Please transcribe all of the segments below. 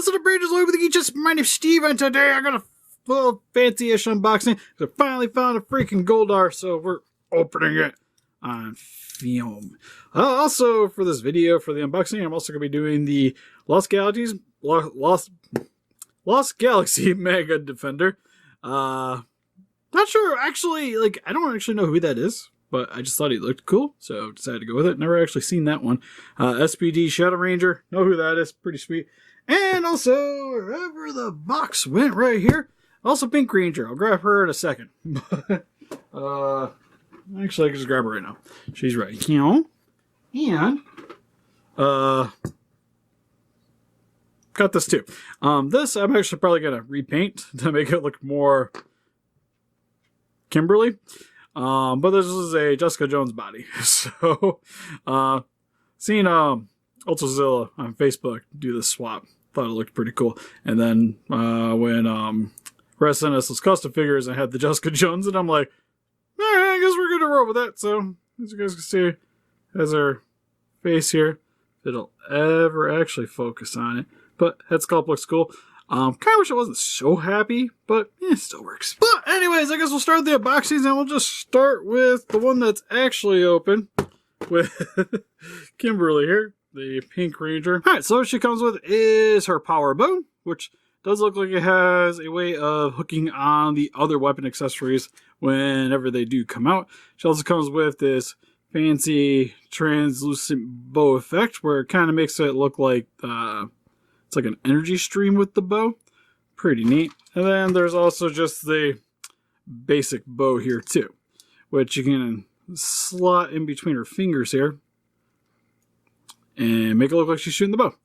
What's up, Rangers? With you, just my name's Steve, and today I got a full fancy-ish unboxing. I finally found a freaking Goldar, so we're opening it on film. Also, for this video, for the unboxing, I'm also going to be doing the Lost Galaxy Magna Defender. Not sure, actually, I don't actually know who that is, but I just thought he looked cool, so decided to go with it. Never actually seen that one. Spd Shadow Ranger, know who that is, pretty sweet. And also, wherever the box went right here, also Pink Ranger. I'll grab her in a second. Actually, I can just grab her right now. She's right here. And, got this too. This I'm actually probably going to repaint to make it look more Kimberly. But this is a Jessica Jones body. So, seeing, Ultrazilla on Facebook do this swap. Thought it looked pretty cool. And then when Res sent us those custom figures, I had the Jessica Jones, and I'm like, I guess we're gonna roll with that. So as you guys can see, has her face here. If it'll ever actually focus on it, but head sculpt looks cool. Kind of wish I wasn't so happy, but it still works. But anyways, I guess we'll start the unboxings, and we'll just start with the one that's actually open with Kimberly here. The Pink Ranger. Alright, so what she comes with is her power bow, which does look like it has a way of hooking on the other weapon accessories whenever they do come out. She also comes with this fancy translucent bow effect where it kind of makes it look like it's like an energy stream with the bow. Pretty neat. And then there's also just the basic bow here too, which you can slot in between her fingers here and make it look like she's shooting the bow.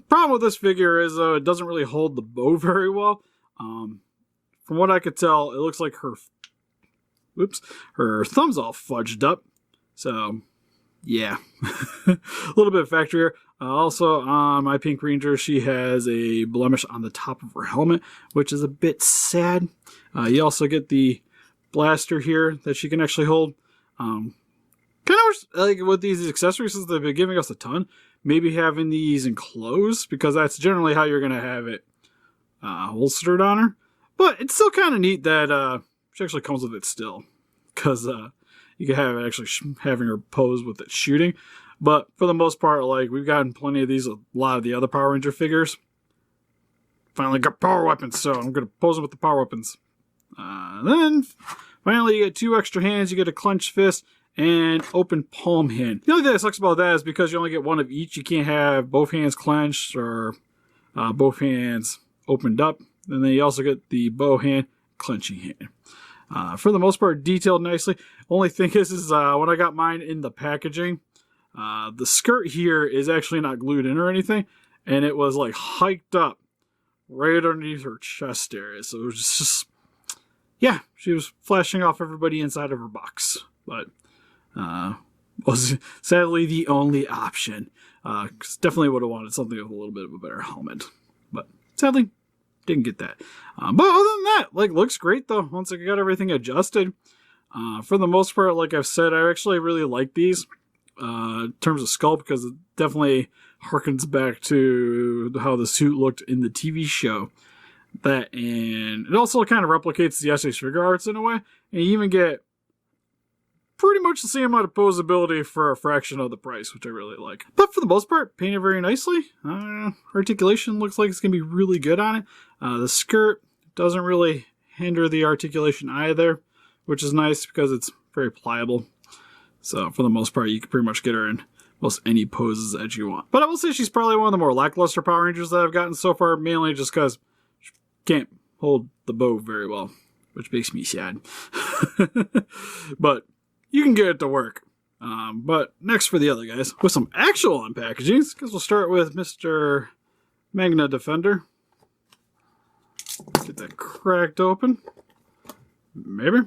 Problem with this figure is it doesn't really hold the bow very well. From what I could tell, it looks like her thumb's all fudged up. So, yeah. A little bit of factory error. Also, on my Pink Ranger, she has a blemish on the top of her helmet, which is a bit sad. You also get the blaster here that she can actually hold. Kind of like with these accessories, since they've been giving us a ton, maybe having these enclosed, because that's generally how you're going to have it holstered on her. But it's still kind of neat that she actually comes with it still, because you can have it actually having her pose with it shooting. But for the most part, we've gotten plenty of these, a lot of the other Power Ranger figures. Finally got power weapons, so I'm going to pose it with the power weapons. Then, finally, you get 2 extra hands. You get a clenched fist and open palm hand. The only thing that sucks about that is because you only get one of each. You can't have both hands clenched or both hands opened up. And then you also get the bow hand, clenching hand. For the most part, detailed nicely. Only thing is when I got mine in the packaging, the skirt here is actually not glued in or anything. And it was hiked up right underneath her chest area. So it was just yeah, she was flashing off everybody inside of her box. But was sadly the only option. Cause definitely would have wanted something with a little bit of a better helmet, but sadly didn't get that. But other than that, looks great though. Once I got everything adjusted, for the most part, like I've said, I actually really like these in terms of sculpt, because it definitely harkens back to how the suit looked in the TV show. That, and it also kind of replicates the SH figure arts in a way, and you even get pretty much the same amount of posability for a fraction of the price, which I really like. But for the most part, painted very nicely. Articulation looks like it's going to be really good on it. The skirt doesn't really hinder the articulation either, which is nice because it's very pliable. So for the most part, you can pretty much get her in most any poses that you want. But I will say she's probably one of the more lackluster Power Rangers that I've gotten so far, mainly just because she can't hold the bow very well, which makes me sad. But you can get it to work. But next for the other guys, with some actual unpackagings, because we'll start with Mr. Magna Defender. Get that cracked open. Maybe.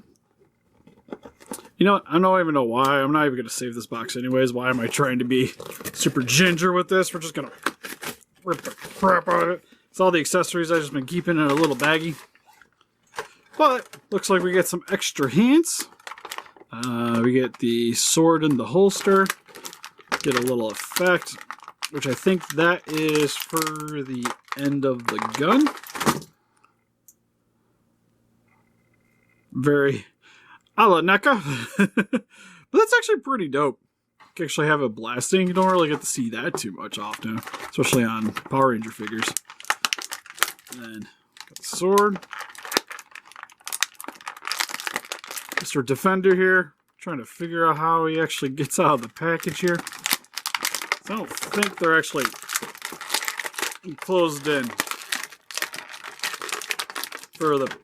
You know what? I don't even know why. I'm not even going to save this box anyways. Why am I trying to be super ginger with this? We're just going to rip the crap out of it. It's all the accessories I've just been keeping in a little baggie. But looks like we get some extra hands. We get the sword in the holster. Get a little effect, which I think that is for the end of the gun. Very a la NECA. But that's actually pretty dope. You can actually have it blasting. You don't really get to see that too much often, especially on Power Ranger figures. And then got the sword. Mr. Defender here. Trying to figure out how he actually gets out of the package here. So I don't think they're actually closed in for the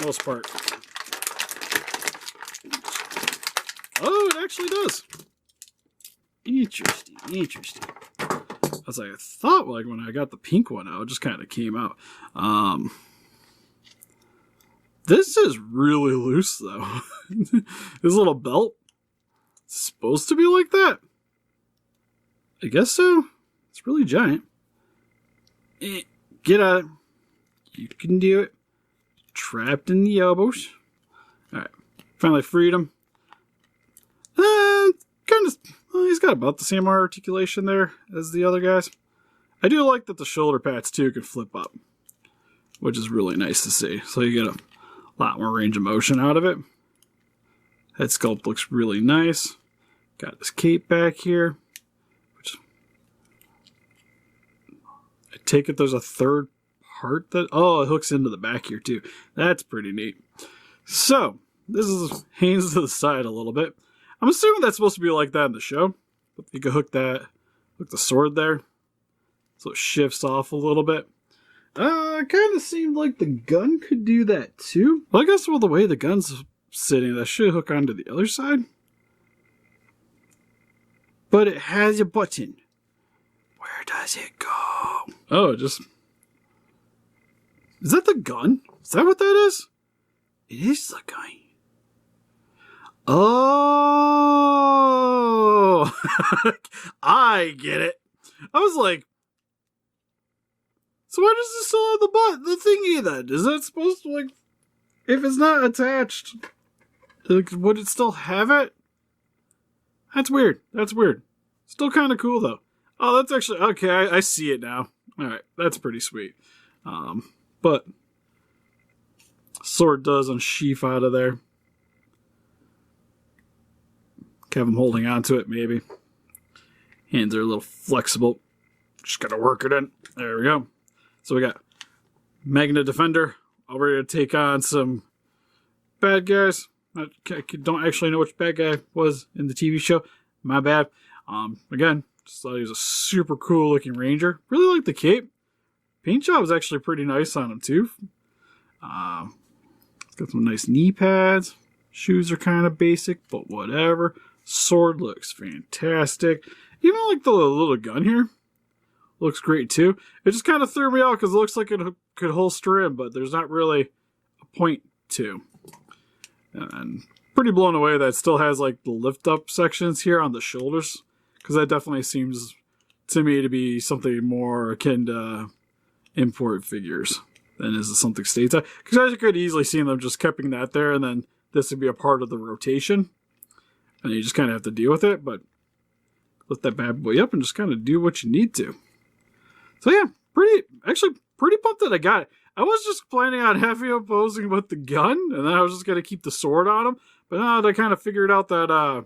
most part. Oh, it actually does. Interesting, interesting. As I thought, like when I got the pink one out, it just kind of came out. This is really loose though. This little belt, it's supposed to be like that. I guess so. It's really giant. Get out. You can do it. Trapped in the elbows. Alright. Finally freed him. Kind of. Well, he's got about the same articulation there as the other guys. I do like that the shoulder pads too can flip up, which is really nice to see. So you get a lot more range of motion out of it. Head sculpt looks really nice. Got this cape back here. Which I take it there's a third part that... Oh, it hooks into the back here too. That's pretty neat. So, this is hangs to the side a little bit. I'm assuming that's supposed to be like that in the show. But you can hook the sword there. So it shifts off a little bit. It kind of seemed like the gun could do that too. Well, I guess with the way the gun's sitting, that should hook onto the other side. But it has a button. Where does it go? Oh, just... Is that the gun? Is that what that is? It is the gun. Oh! I get it. I was like... So why does it still have the thingy then? Is that supposed to, like... If it's not attached, like, would it still have it? That's weird. That's weird. Still kind of cool, though. Oh, that's actually... Okay, I see it now. Alright, that's pretty sweet. But... Sword does unsheath out of there. Have him holding onto it, maybe. Hands are a little flexible. Just gotta work it in. There we go. So we got Magna Defender, all ready to take on some bad guys. I don't actually know which bad guy was in the TV show. My bad. Again, just thought he was a super cool looking ranger. Really like the cape. Paint job was actually pretty nice on him too. It's got some nice knee pads. Shoes are kind of basic, but whatever. Sword looks fantastic. Even like the little gun here looks great too. It just kind of threw me out because it looks like it could holster in, but there's not really a point to. And pretty blown away that it still has like the lift up sections here on the shoulders, because that definitely seems to me to be something more akin to import figures than is something stateside. Because I could easily see them just keeping that there, and then this would be a part of the rotation. And you just kind of have to deal with it, but lift that bad boy up and just kind of do what you need to. So yeah, pretty pumped that I got it. I was just planning on heavy opposing with the gun, and then I was just going to keep the sword on him. But now that I kind of figured out that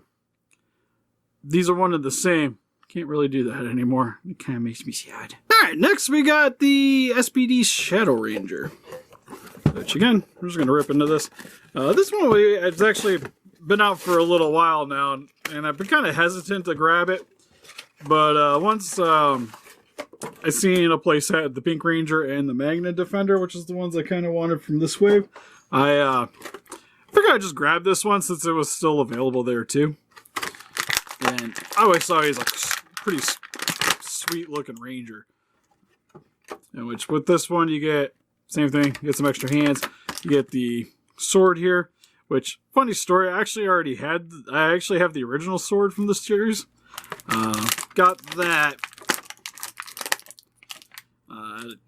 these are one and the same, can't really do that anymore. It kind of makes me sad. Alright, next we got the Spd Shadow Ranger. Which again, we're just going to rip into this. This one, it's actually been out for a little while now, and I've been kind of hesitant to grab it. But once I seen a place had the Pink Ranger and the Magna Defender, which is the ones I kind of wanted from this wave, I figured I'd just grab this one since it was still available there too. And I always thought he's like pretty sweet looking Ranger. And which with this one you get same thing, you get some extra hands. You get the sword here, which funny story, I actually have the original sword from the series. Got that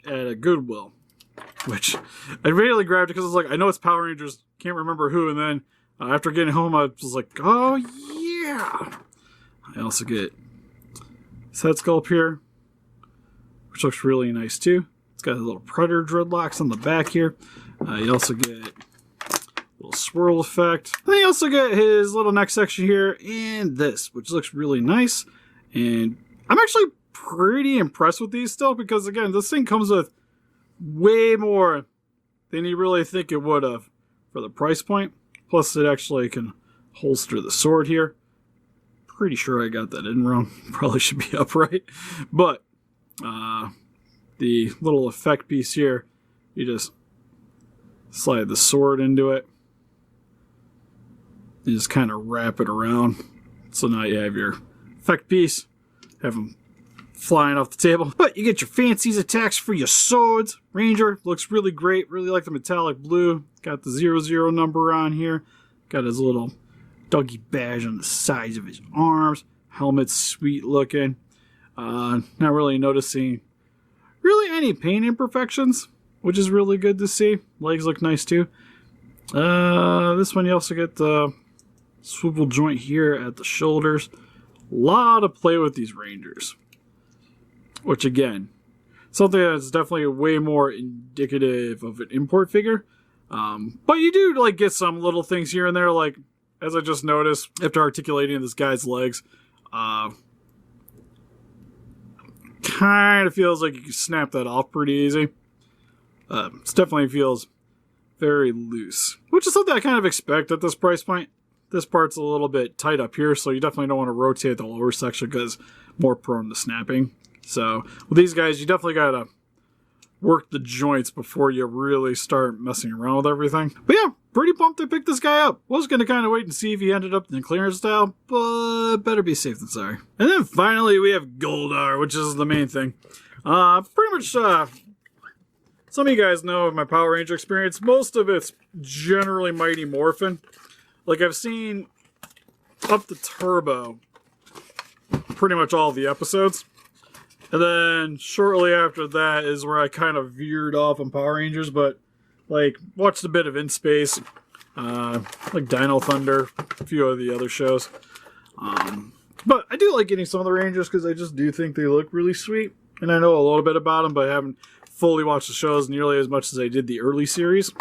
at a Goodwill, which I immediately grabbed it because I was like, I know it's Power Rangers, can't remember who, and then after getting home I was like, oh yeah. I also get set sculpt here, which looks really nice too. It's got a little Predator dreadlocks on the back here. You also get a little swirl effect. Then you also get his little neck section here and this, which looks really nice. And I'm actually pretty impressed with these still because, again, this thing comes with way more than you really think it would have for the price point. Plus, it actually can holster the sword here. Pretty sure I got that in wrong. Probably should be upright. But the little effect piece here, you just slide the sword into it. You just kind of wrap it around. So now you have your effect piece. Have them flying off the table. But you get your fancies attacks for your swords. Ranger looks really great. Really like the metallic blue. Got the 00 number on here. Got his little doggy badge on the sides of his arms. Helmet's sweet looking. Not really noticing really any paint imperfections, which is really good to see. Legs look nice too. This one you also get the swivel joint here at the shoulders. A lot of play with these Rangers, which again, something that's definitely way more indicative of an import figure. But you do like get some little things here and there, like as I just noticed after articulating this guy's legs, kind of feels like you can snap that off pretty easy. It definitely feels very loose, which is something I kind of expect at this price point. This part's a little bit tight up here, so you definitely don't want to rotate the lower section because more prone to snapping. So with these guys, you definitely got to work the joints before you really start messing around with everything. But yeah, pretty pumped I picked this guy up. Was going to kind of wait and see if he ended up in the clearance style, but better be safe than sorry. And then finally we have Goldar, which is the main thing. Pretty much, some of you guys know of my Power Ranger experience. Most of it's generally Mighty Morphin. Like I've seen up to Turbo pretty much all the episodes. And then shortly after that is where I kind of veered off on Power Rangers, but like watched a bit of In Space, like Dino Thunder, a few of the other shows. But I do like getting some of the Rangers because I just do think they look really sweet. And I know a little bit about them, but I haven't fully watched the shows nearly as much as I did the early series.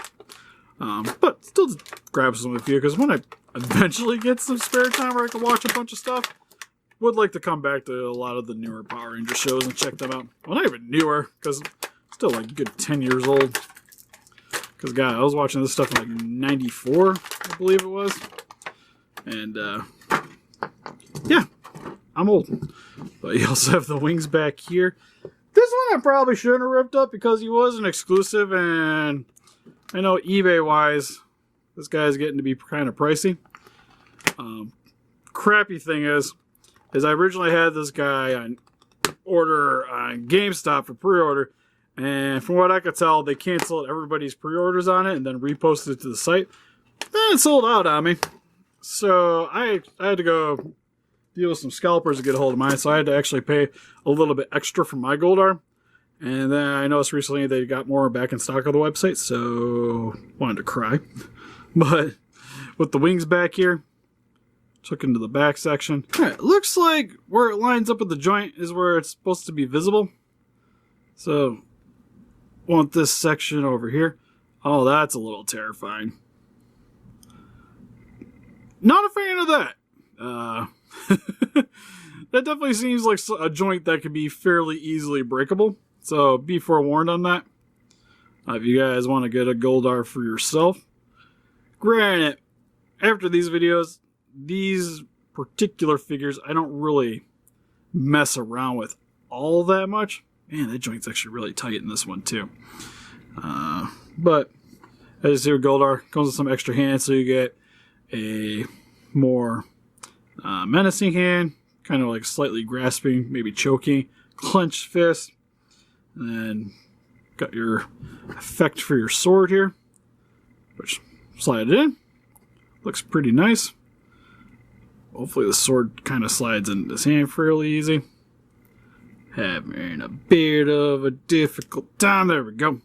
But still grab some of you because when I eventually get some spare time where I can watch a bunch of stuff, would like to come back to a lot of the newer Power Ranger shows and check them out. Well, not even newer, because still like a good 10 years old. Because, God, I was watching this stuff in like 94, I believe it was. And, yeah, I'm old. But you also have the wings back here. This one I probably shouldn't have ripped up because he was an exclusive, and I know eBay-wise, this guy's getting to be kind of pricey. Crappy thing is I originally had this guy on order on GameStop for pre-order, and from what I could tell, they canceled everybody's pre-orders on it and then reposted it to the site. Then it sold out on me. So I had to go deal with some scalpers to get a hold of mine, so I had to actually pay a little bit extra for my Goldar. And then I noticed recently they got more back in stock on the website, so wanted to cry. But with the wings back here, took into the back section. Alright, looks like where it lines up with the joint is where it's supposed to be visible. So, want this section over here. Oh, that's a little terrifying. Not a fan of that. That definitely seems like a joint that could be fairly easily breakable. So, be forewarned on that. If you guys want to get a Goldar for yourself. Granted, after these videos, these particular figures, I don't really mess around with all that much. Man, that joint's actually really tight in this one too. But as you see with Goldar, comes with some extra hands, so you get a more menacing hand, kind of like slightly grasping, maybe choking, clenched fist, and then got your effect for your sword here, which slide it in. Looks pretty nice. Hopefully the sword kind of slides into his hand fairly easy. Having a bit of a difficult time. There we go.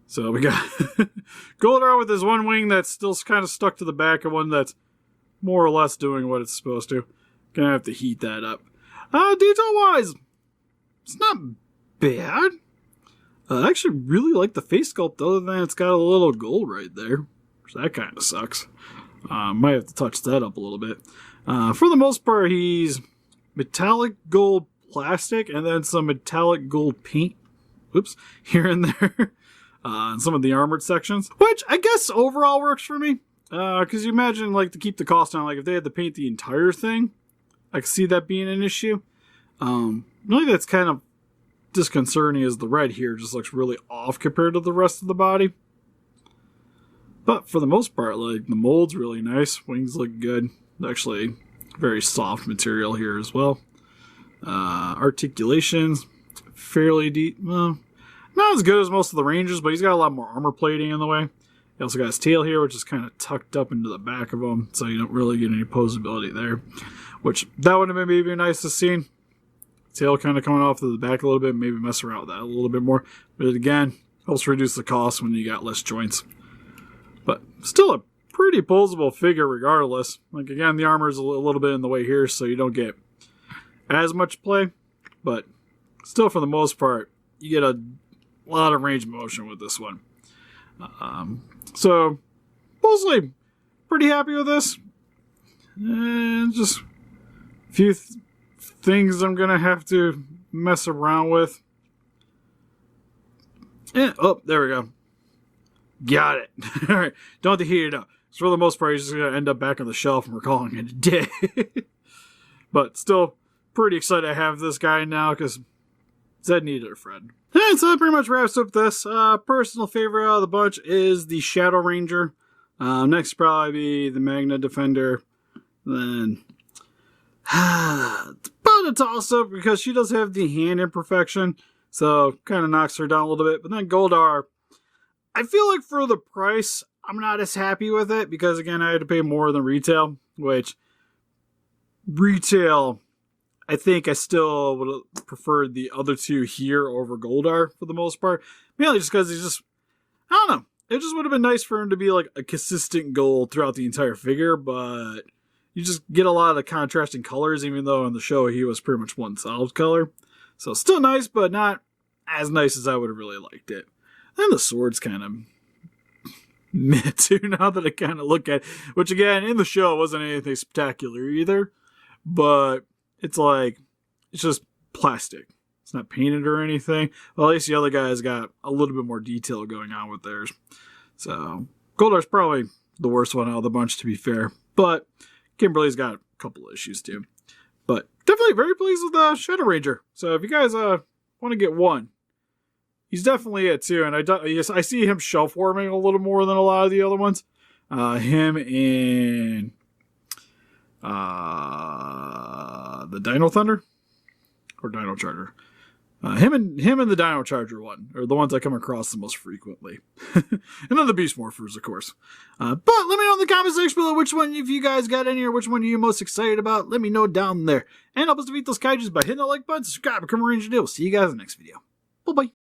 So we got Goldar with his one wing that's still kind of stuck to the back, and one that's more or less doing what it's supposed to. Gonna have to heat that up. Detail-wise, it's not bad. I actually really like the face sculpt, other than it's got a little gold right there. So that kind of sucks. Might have to touch that up a little bit. For the most part, he's metallic gold plastic and then some metallic gold paint. Oops, here and there. In some of the armored sections, which I guess overall works for me. Because you imagine, like, to keep the cost down, like if they had to paint the entire thing, I could see that being an issue. Really, that's kind of disconcerting is the red here just looks really off compared to the rest of the body. But for the most part, like, the mold's really nice. Wings look good. Actually, very soft material here as well. Articulations, fairly deep. Well, not as good as most of the Rangers, but he's got a lot more armor plating in the way. He also got his tail here, which is kind of tucked up into the back of him, so you don't really get any posability there. Which, that would have been maybe nice to see. Tail kind of coming off to the back a little bit, maybe mess around with that a little bit more. But again, helps reduce the cost when you got less joints. But still a pretty posable figure regardless. Like, again, the armor is a little bit in the way here, so you don't get as much play. But still, for the most part, you get a lot of range of motion with this one. So, mostly pretty happy with this. And just a few things I'm going to have to mess around with. And, oh, there we go. Got it. All right. Don't have to heat it up. So for the most part, he's just going to end up back on the shelf and we're calling it a day. But still pretty excited to have this guy now because Zed needed a friend. And so that pretty much wraps up this. Personal favorite out of the bunch is the Shadow Ranger. Next probably be the Magna Defender. Then it's about a toss-up because she does have the hand imperfection. So kind of knocks her down a little bit. But then Goldar, I feel like for the price, I'm not as happy with it. Because again, I had to pay more than retail. Which, retail, I think I still would have preferred the other two here over Goldar for the most part. Mainly just because he's just, I don't know. It just would have been nice for him to be like a consistent gold throughout the entire figure. But you just get a lot of contrasting colors, even though in the show he was pretty much one solid color. So still nice, but not as nice as I would have really liked it. And the sword's kind of meh too, now that I kind of look at it. Which again, in the show, wasn't anything spectacular either. But it's like, it's just plastic. It's not painted or anything. Well, at least the other guys got a little bit more detail going on with theirs. So, Goldar's probably the worst one out of the bunch, to be fair. But Kimberly's got a couple of issues too. But definitely very pleased with the Shadow Ranger. So if you guys want to get one, he's definitely it too. And I see him shelf warming a little more than a lot of the other ones. Him and the Dino Thunder or Dino Charger. Him and the Dino Charger one are the ones I come across the most frequently. And then the Beast Morphers, of course. But let me know in the comment section below which one, if you guys got any, or which one you're most excited about. Let me know down there. And help us defeat those kaijus by hitting the like button, subscribe, become a Ranger Deal. We'll see you guys in the next video. Bye-bye.